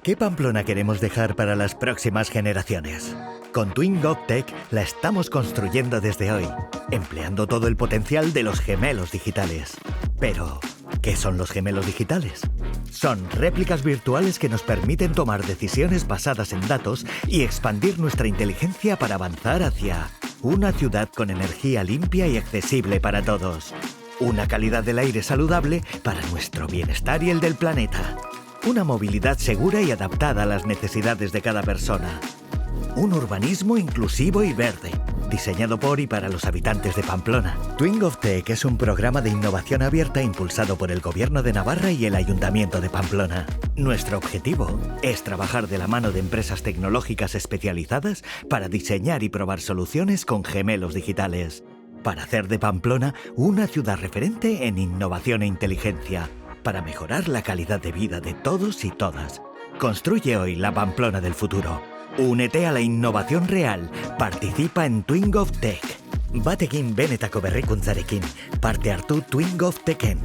¿Qué Pamplona queremos dejar para las próximas generaciones? Con Twin GovTech la estamos construyendo desde hoy, empleando todo el potencial de los gemelos digitales. Pero, ¿qué son los gemelos digitales? Son réplicas virtuales que nos permiten tomar decisiones basadas en datos y expandir nuestra inteligencia para avanzar hacia una ciudad con energía limpia y accesible para todos. Una calidad del aire saludable para nuestro bienestar y el del planeta. Una movilidad segura y adaptada a las necesidades de cada persona. Un urbanismo inclusivo y verde, diseñado por y para los habitantes de Pamplona. Twin GovTech es un programa de innovación abierta impulsado por el Gobierno de Navarra y el Ayuntamiento de Pamplona. Nuestro objetivo es trabajar de la mano de empresas tecnológicas especializadas para diseñar y probar soluciones con gemelos digitales, para hacer de Pamplona una ciudad referente en innovación e inteligencia, para mejorar la calidad de vida de todos y todas. Construye hoy la Pamplona del futuro. Únete a la innovación real. Participa en Twin GovTech. Batekin benetako berrikuntzarekin. Parte hartu Twin GovTechen.